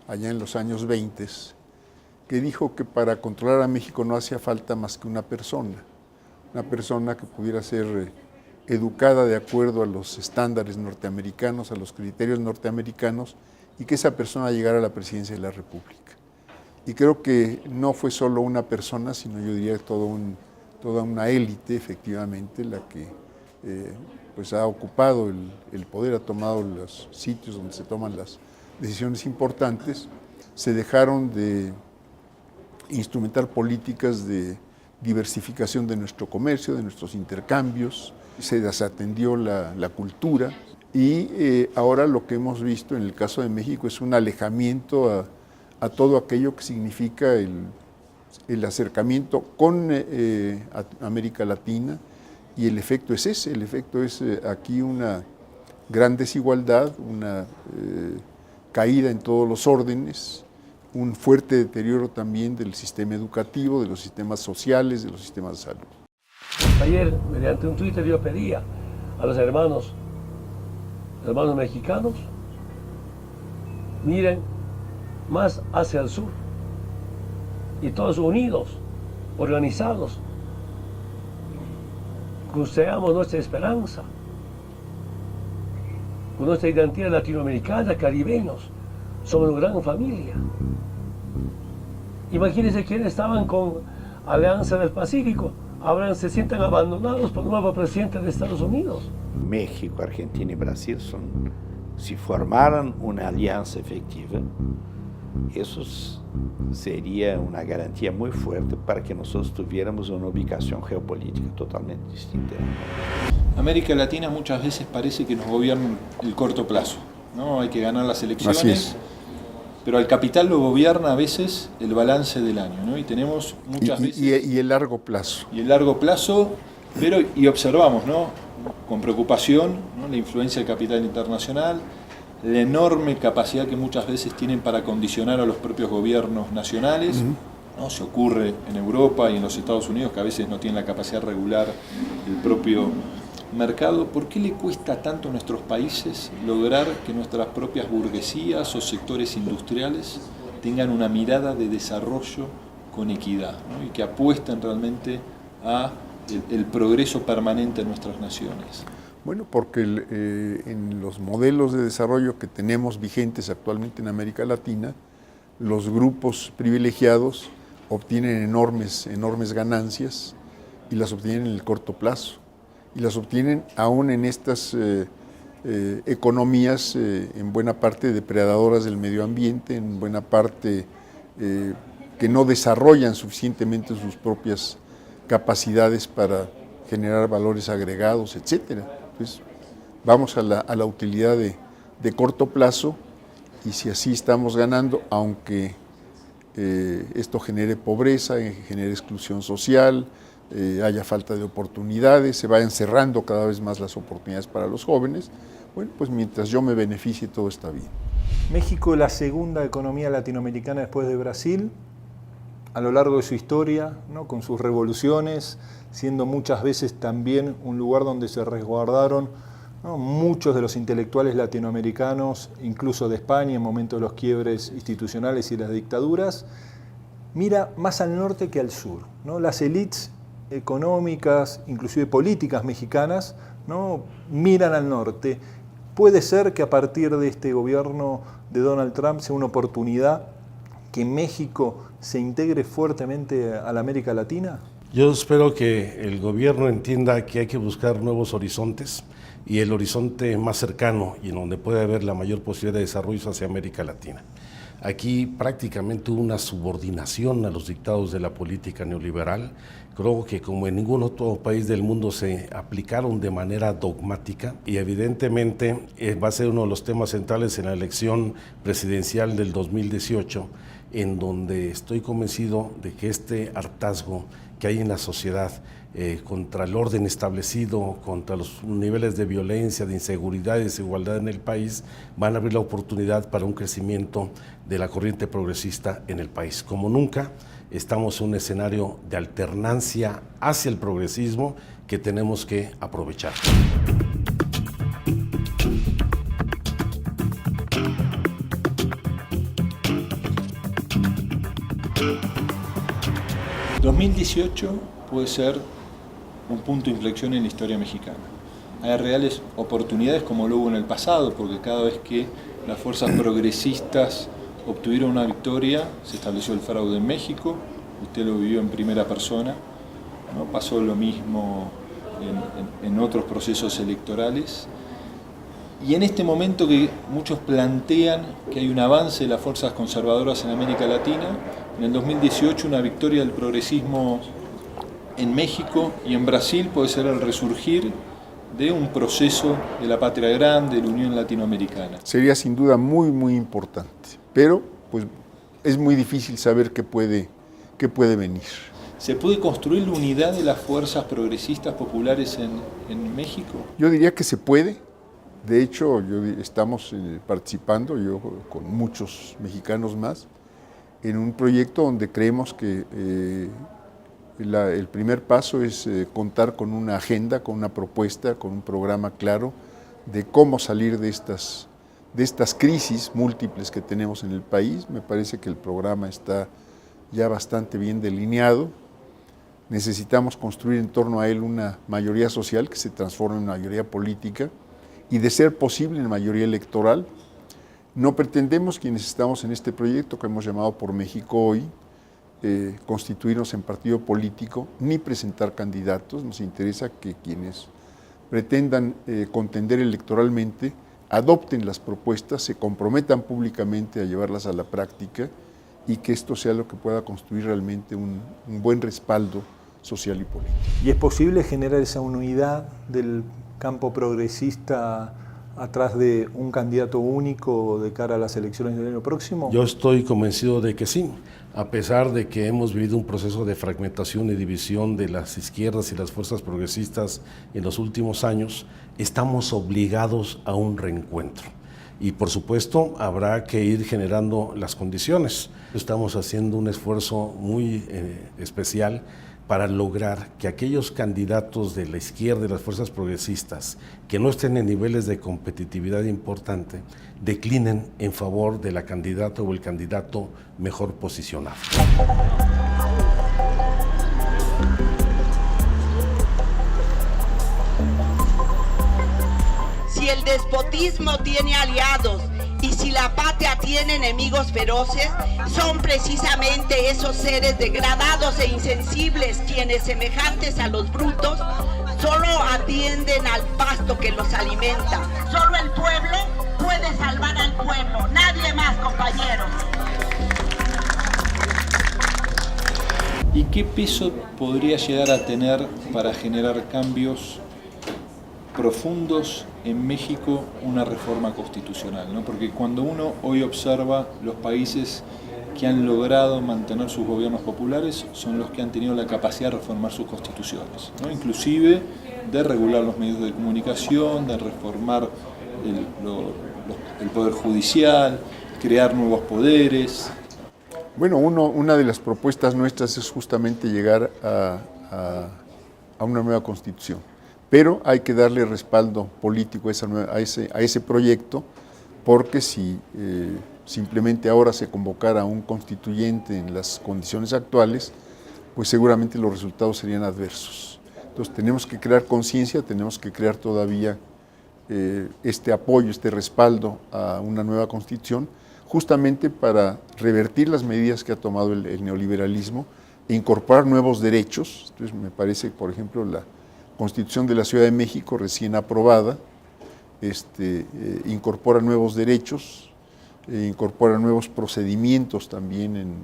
allá en los años 20, que dijo que para controlar a México no hacía falta más que una persona que pudiera ser educada de acuerdo a los estándares norteamericanos, a los criterios norteamericanos, y que esa persona llegara a la presidencia de la República. Y creo que no fue solo una persona, sino yo diría toda una élite, efectivamente, la que pues ha ocupado el poder, ha tomado los sitios donde se toman las decisiones importantes. Se dejaron de instrumentar políticas de diversificación de nuestro comercio, de nuestros intercambios, se desatendió la cultura y ahora lo que hemos visto en el caso de México es un alejamiento a todo aquello que significa el acercamiento con América Latina, y el efecto es ese, el efecto es aquí una gran desigualdad, una caída en todos los órdenes, un fuerte deterioro también del sistema educativo, de los sistemas sociales, de los sistemas de salud. Ayer, mediante un Twitter, yo pedía a los hermanos mexicanos, miren más hacia el sur, y todos unidos, organizados, construyamos nuestra esperanza, con nuestra identidad latinoamericana, caribeños, somos una gran familia. Imagínense quienes estaban con Alianza del Pacífico, ahora se sienten abandonados por el nuevo presidente de Estados Unidos. México, Argentina y Brasil si formaran una alianza efectiva, eso sería una garantía muy fuerte para que nosotros tuviéramos una ubicación geopolítica totalmente distinta. América Latina muchas veces parece que nos gobierna el corto plazo, ¿no? Hay que ganar las elecciones, pero al capital lo gobierna a veces el balance del año, ¿no? Y tenemos muchas veces... Y el largo plazo. Y el largo plazo, pero y observamos, ¿no? Con preocupación, ¿no? La influencia del capital internacional, la enorme capacidad que muchas veces tienen para condicionar a los propios gobiernos nacionales, ¿no? Se ocurre en Europa y en los Estados Unidos, que a veces no tienen la capacidad de regular el propio mercado. ¿Por qué le cuesta tanto a nuestros países lograr que nuestras propias burguesías o sectores industriales tengan una mirada de desarrollo con equidad, ¿no? Y que apuesten realmente a el progreso permanente de nuestras naciones? Bueno, porque en los modelos de desarrollo que tenemos vigentes actualmente en América Latina, los grupos privilegiados obtienen enormes ganancias y las obtienen en el corto plazo. Y las obtienen aún en estas economías en buena parte depredadoras del medio ambiente, en buena parte que no desarrollan suficientemente sus propias capacidades para generar valores agregados, etc. Pues vamos a la utilidad de corto plazo, y si así estamos ganando, aunque esto genere pobreza, genere exclusión social, haya falta de oportunidades, se vayan cerrando cada vez más las oportunidades para los jóvenes, bueno, pues mientras yo me beneficie todo está bien. México es la segunda economía latinoamericana después de Brasil, a lo largo de su historia, ¿no? Con sus revoluciones, siendo muchas veces también un lugar donde se resguardaron, ¿no? Muchos de los intelectuales latinoamericanos, incluso de España, en momentos de los quiebres institucionales y las dictaduras, mira más al norte que al sur, ¿no? Las élites económicas, inclusive políticas mexicanas, ¿no? Miran al norte. Puede ser que a partir de este gobierno de Donald Trump sea una oportunidad que México se integre fuertemente a la América Latina. Yo espero que el gobierno entienda que hay que buscar nuevos horizontes y el horizonte más cercano y en donde puede haber la mayor posibilidad de desarrollo hacia América Latina. Aquí prácticamente hubo una subordinación a los dictados de la política neoliberal. Creo que como en ningún otro país del mundo se aplicaron de manera dogmática y evidentemente va a ser uno de los temas centrales en la elección presidencial del 2018, en donde estoy convencido de que este hartazgo que hay en la sociedad contra el orden establecido, contra los niveles de violencia, de inseguridad y desigualdad en el país, van a abrir la oportunidad para un crecimiento de la corriente progresista en el país. Como nunca, estamos en un escenario de alternancia hacia el progresismo que tenemos que aprovechar. ...2018 puede ser un punto de inflexión en la historia mexicana. Hay reales oportunidades como lo hubo en el pasado, porque cada vez que las fuerzas progresistas obtuvieron una victoria, se estableció el fraude en México, usted lo vivió en primera persona, ¿no? Pasó lo mismo en otros procesos electorales. Y en este momento que muchos plantean que hay un avance de las fuerzas conservadoras en América Latina, en el 2018 una victoria del progresismo en México y en Brasil puede ser el resurgir de un proceso de la patria grande, de la Unión Latinoamericana. Sería sin duda muy, muy importante, pero pues, es muy difícil saber qué puede venir. ¿Se puede construir la unidad de las fuerzas progresistas populares en México? Yo diría que se puede. De hecho, estamos participando, yo con muchos mexicanos más, en un proyecto donde creemos que el primer paso es contar con una agenda, con una propuesta, con un programa claro de cómo salir de estas crisis múltiples que tenemos en el país. Me parece que el programa está ya bastante bien delineado. Necesitamos construir en torno a él una mayoría social que se transforme en mayoría política y, de ser posible, en mayoría electoral. No pretendemos, quienes estamos en este proyecto que hemos llamado Por México Hoy, constituirnos en partido político ni presentar candidatos. Nos interesa que quienes pretendan contender electoralmente adopten las propuestas, se comprometan públicamente a llevarlas a la práctica y que esto sea lo que pueda construir realmente un buen respaldo social y político. ¿Y es posible generar esa unidad del campo progresista atrás de un candidato único de cara a las elecciones del año próximo? Yo estoy convencido de que sí, a pesar de que hemos vivido un proceso de fragmentación y división de las izquierdas y las fuerzas progresistas en los últimos años, estamos obligados a un reencuentro. Y por supuesto habrá que ir generando las condiciones. Estamos haciendo un esfuerzo muy especial para lograr que aquellos candidatos de la izquierda y las fuerzas progresistas que no estén en niveles de competitividad importante declinen en favor de la candidata o el candidato mejor posicionado. Si el despotismo tiene aliados y si la patria tiene enemigos feroces, son precisamente esos seres degradados e insensibles quienes, semejantes a los brutos, solo atienden al pasto que los alimenta. Solo el pueblo puede salvar al pueblo, nadie más, compañeros. ¿Y qué peso podría llegar a tener para generar cambios profundos en México una reforma constitucional, ¿no? Porque cuando uno hoy observa los países que han logrado mantener sus gobiernos populares son los que han tenido la capacidad de reformar sus constituciones, ¿no? Inclusive de regular los medios de comunicación, de reformar el Poder Judicial, crear nuevos poderes. Bueno, una de las propuestas nuestras es justamente llegar a una nueva constitución, pero hay que darle respaldo político a ese proyecto, porque si simplemente ahora se convocara a un constituyente en las condiciones actuales, pues seguramente los resultados serían adversos. Entonces tenemos que crear conciencia, tenemos que crear todavía este apoyo, este respaldo a una nueva constitución, justamente para revertir las medidas que ha tomado el neoliberalismo e incorporar nuevos derechos. Entonces me parece, por ejemplo, la Constitución de la Ciudad de México recién aprobada, incorpora nuevos derechos, incorpora nuevos procedimientos también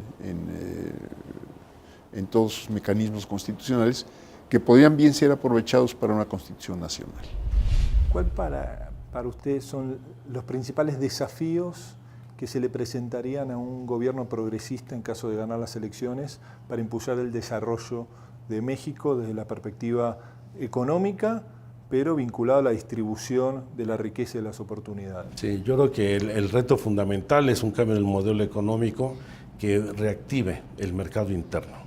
en todos sus mecanismos constitucionales que podrían bien ser aprovechados para una Constitución nacional. ¿Cuál para usted son los principales desafíos que se le presentarían a un gobierno progresista en caso de ganar las elecciones para impulsar el desarrollo de México desde la perspectiva económica, pero vinculado a la distribución de la riqueza y de las oportunidades? Sí, yo creo que el reto fundamental es un cambio en el modelo económico que reactive el mercado interno.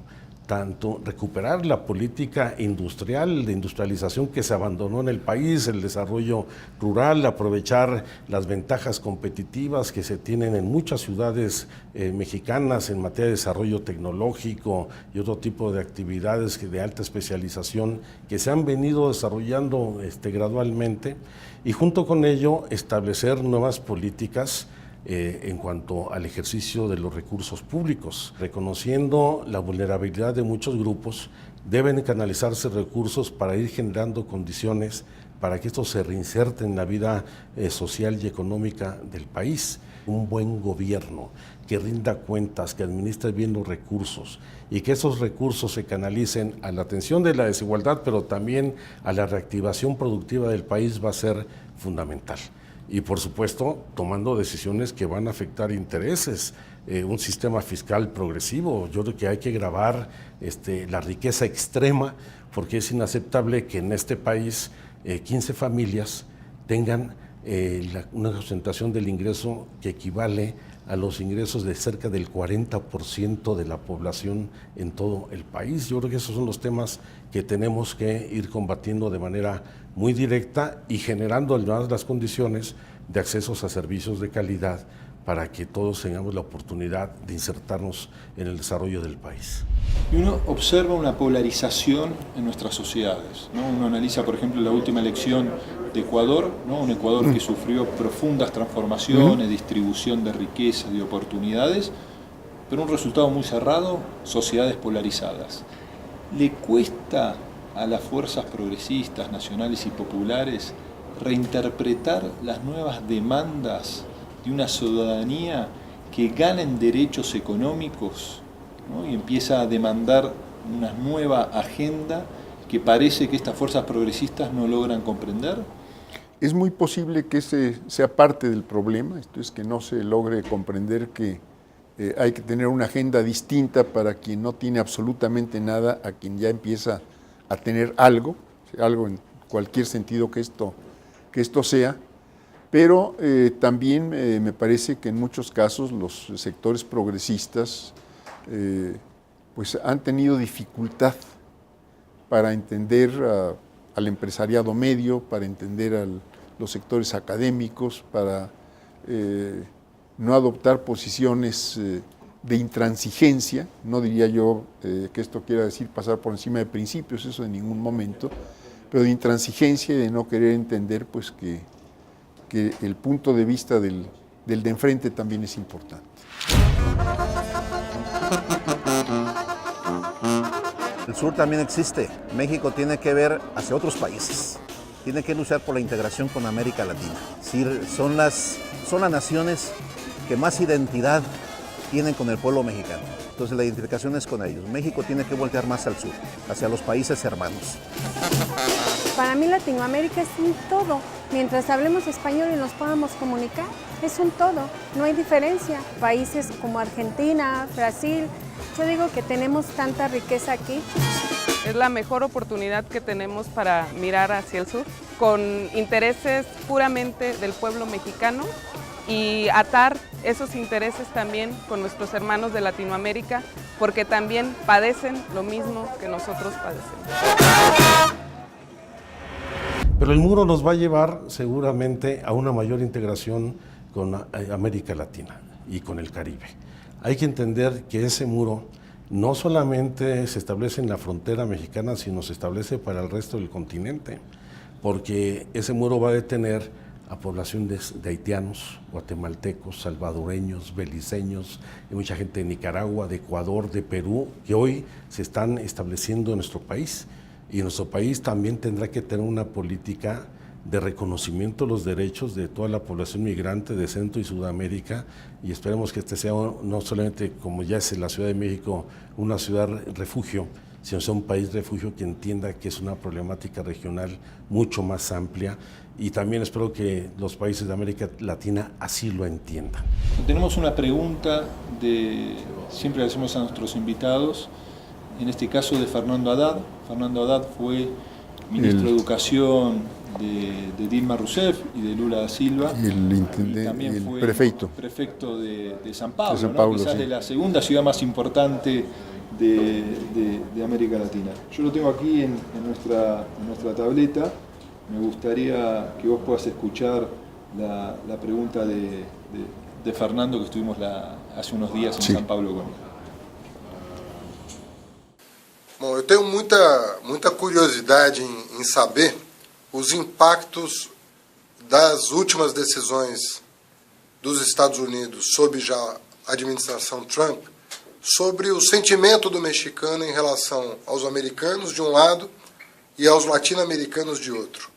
Tanto recuperar la política industrial, de industrialización que se abandonó en el país, el desarrollo rural, aprovechar las ventajas competitivas que se tienen en muchas ciudades mexicanas en materia de desarrollo tecnológico y otro tipo de actividades de alta especialización que se han venido desarrollando gradualmente, y junto con ello establecer nuevas políticas en cuanto al ejercicio de los recursos públicos. Reconociendo la vulnerabilidad de muchos grupos, deben canalizarse recursos para ir generando condiciones para que estos se reinserten en la vida social y económica del país. Un buen gobierno que rinda cuentas, que administre bien los recursos y que esos recursos se canalicen a la atención de la desigualdad, pero también a la reactivación productiva del país, va a ser fundamental. Y por supuesto, tomando decisiones que van a afectar intereses, un sistema fiscal progresivo. Yo creo que hay que gravar la riqueza extrema, porque es inaceptable que en este país 15 familias tengan una concentración del ingreso que equivale a los ingresos de cerca del 40% de la población en todo el país. Yo creo que esos son los temas que tenemos que ir combatiendo de manera muy directa y generando además las condiciones de accesos a servicios de calidad para que todos tengamos la oportunidad de insertarnos en el desarrollo del país. Y uno observa una polarización en nuestras sociedades, ¿no? Uno analiza, por ejemplo, la última elección de Ecuador, ¿no? Un Ecuador que sufrió profundas transformaciones, distribución de riquezas, de oportunidades, pero un resultado muy cerrado, sociedades polarizadas. ¿Le cuesta a las fuerzas progresistas, nacionales y populares reinterpretar las nuevas demandas de una ciudadanía que gana en derechos económicos, ¿no? Y empieza a demandar una nueva agenda que parece que estas fuerzas progresistas no logran comprender? Es muy posible que ese sea parte del problema, esto es que no se logre comprender que hay que tener una agenda distinta para quien no tiene absolutamente nada, a quien ya empieza a tener algo en cualquier sentido que esto sea. Pero también me parece que en muchos casos los sectores progresistas pues han tenido dificultad para entender al empresariado medio, para entender a los sectores académicos, para no adoptar posiciones de intransigencia. No diría yo que esto quiera decir pasar por encima de principios, eso en ningún momento, pero de intransigencia y de no querer entender pues que el punto de vista del de enfrente también es importante. El sur también existe. México tiene que ver hacia otros países. Tiene que luchar por la integración con América Latina. Sí, son las naciones que más identidad tienen con el pueblo mexicano. Entonces la identificación es con ellos. México tiene que voltear más al sur, hacia los países hermanos. Para mí Latinoamérica es un todo. Mientras hablemos español y nos podamos comunicar, es un todo, no hay diferencia. Países como Argentina, Brasil, yo digo que tenemos tanta riqueza aquí. Es la mejor oportunidad que tenemos para mirar hacia el sur. con intereses puramente del pueblo mexicano y atar esos intereses también con nuestros hermanos de Latinoamérica, porque también padecen lo mismo que nosotros padecemos. Pero el muro nos va a llevar seguramente a una mayor integración con América Latina y con el Caribe. Hay que entender que ese muro no solamente se establece en la frontera mexicana, sino se establece para el resto del continente, porque ese muro va a detener a población de haitianos, guatemaltecos, salvadoreños, beliceños, y mucha gente de Nicaragua, de Ecuador, de Perú, que hoy se están estableciendo en nuestro país. Y nuestro país también tendrá que tener una política de reconocimiento de los derechos de toda la población migrante de Centro y Sudamérica, y esperemos que este sea no solamente, como ya es en la Ciudad de México, una ciudad refugio, sino sea un país refugio que entienda que es una problemática regional mucho más amplia, y también espero que los países de América Latina así lo entiendan. Tenemos una pregunta siempre le hacemos a nuestros invitados, en este caso de Fernando Haddad. Fernando Haddad fue ministro de Educación de Dilma Rousseff y de Lula da Silva. Y también fue prefecto de San Pablo, quizás sí, de la segunda ciudad más importante de América Latina. Yo lo tengo aquí en nuestra tableta. Me gustaría que vos puedas escuchar la pregunta de Fernando, que estuvimos hace unos días en São Paulo con él. Bom, eu tenho muita curiosidade em saber os impactos das últimas decisões dos Estados Unidos sob já a administração Trump sobre o sentimento do mexicano em relação aos americanos de um lado e aos latino-americanos de outro.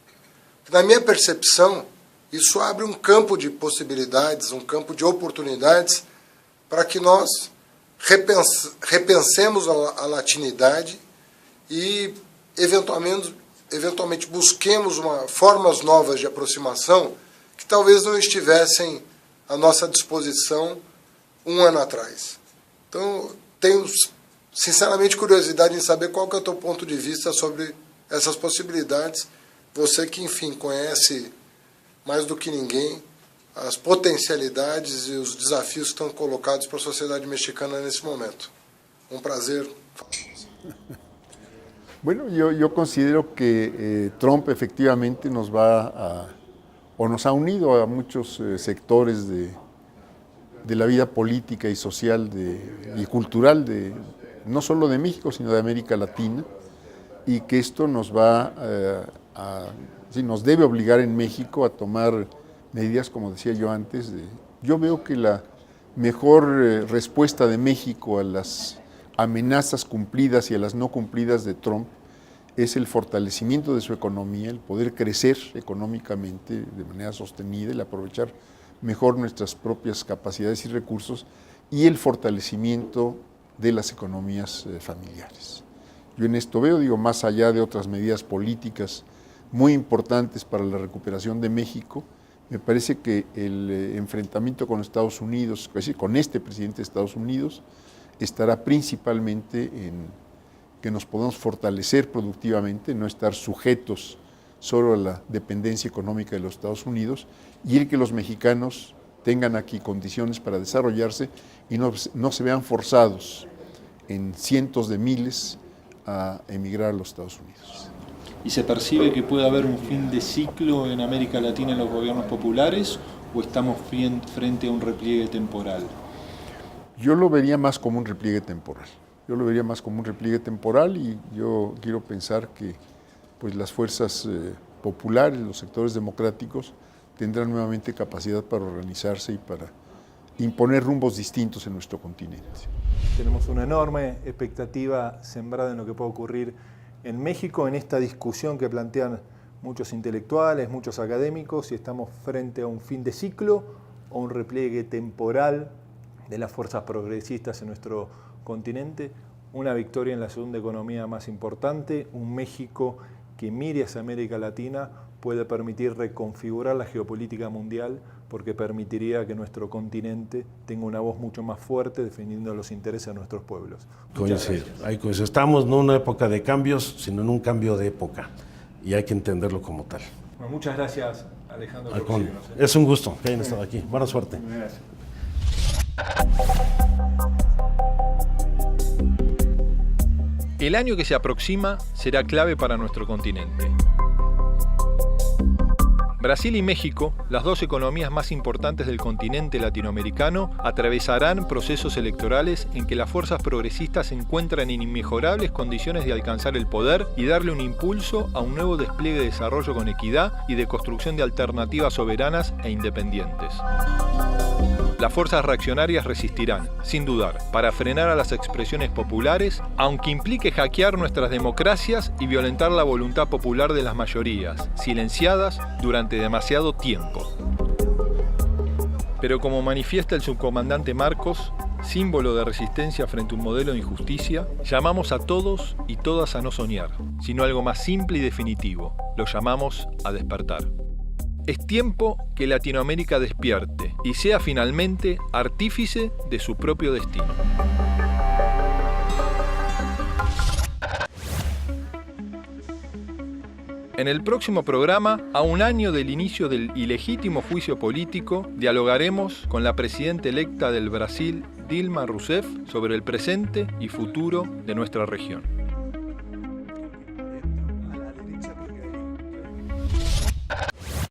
Na minha percepção, isso abre um campo de possibilidades, um campo de oportunidades para que nós repensemos a latinidade e eventualmente busquemos formas novas de aproximação que talvez não estivessem à nossa disposição um ano atrás. Então, tenho sinceramente curiosidade em saber qual que é o teu ponto de vista sobre essas possibilidades. Você que, enfim, conhece mais do que ninguém as potencialidades e os desafios que estão colocados para a sociedade mexicana nesse momento. Un placer. Bueno, yo considero que Trump efectivamente nos ha unido a muchos sectores de la vida política y social y cultural no solo de México, sino de América Latina, y que esto nos nos debe obligar en México a tomar medidas, como decía yo antes. Yo veo que la mejor respuesta de México a las amenazas cumplidas y a las no cumplidas de Trump es el fortalecimiento de su economía, el poder crecer económicamente de manera sostenida, el aprovechar mejor nuestras propias capacidades y recursos, y el fortalecimiento de las economías familiares. Yo en esto veo, más allá de otras medidas políticas muy importantes para la recuperación de México, me parece que el enfrentamiento con Estados Unidos, es decir, con este presidente de Estados Unidos, estará principalmente en que nos podamos fortalecer productivamente, no estar sujetos solo a la dependencia económica de los Estados Unidos, y el que los mexicanos tengan aquí condiciones para desarrollarse y no se vean forzados en cientos de miles a emigrar a los Estados Unidos. ¿Y se percibe que puede haber un fin de ciclo en América Latina en los gobiernos populares, o estamos frente a un repliegue temporal? Yo lo vería más como un repliegue temporal. Y yo quiero pensar que las fuerzas populares, los sectores democráticos, tendrán nuevamente capacidad para organizarse y para imponer rumbos distintos en nuestro continente. Tenemos una enorme expectativa sembrada en lo que puede ocurrir en México, en esta discusión que plantean muchos intelectuales, muchos académicos, si estamos frente a un fin de ciclo o un repliegue temporal de las fuerzas progresistas en nuestro continente, una victoria en la segunda economía más importante, un México que mire hacia América Latina puede permitir reconfigurar la geopolítica mundial, porque permitiría que nuestro continente tenga una voz mucho más fuerte defendiendo los intereses de nuestros pueblos. Estamos no en una época de cambios, sino en un cambio de época, y hay que entenderlo como tal. Bueno, muchas gracias, Alejandro. Es un gusto que hayan estado aquí. Buena suerte. Gracias. El año que se aproxima será clave para nuestro continente. Brasil y México, las dos economías más importantes del continente latinoamericano, atravesarán procesos electorales en que las fuerzas progresistas se encuentran en inmejorables condiciones de alcanzar el poder y darle un impulso a un nuevo despliegue de desarrollo con equidad y de construcción de alternativas soberanas e independientes. Las fuerzas reaccionarias resistirán, sin dudar, para frenar a las expresiones populares, aunque implique hackear nuestras democracias y violentar la voluntad popular de las mayorías, silenciadas durante demasiado tiempo. Pero como manifiesta el subcomandante Marcos, símbolo de resistencia frente a un modelo de injusticia, llamamos a todos y todas a no soñar, sino algo más simple y definitivo. Lo llamamos a despertar. Es tiempo que Latinoamérica despierte y sea finalmente artífice de su propio destino. En el próximo programa, a un año del inicio del ilegítimo juicio político, dialogaremos con la presidenta electa del Brasil, Dilma Rousseff, sobre el presente y futuro de nuestra región.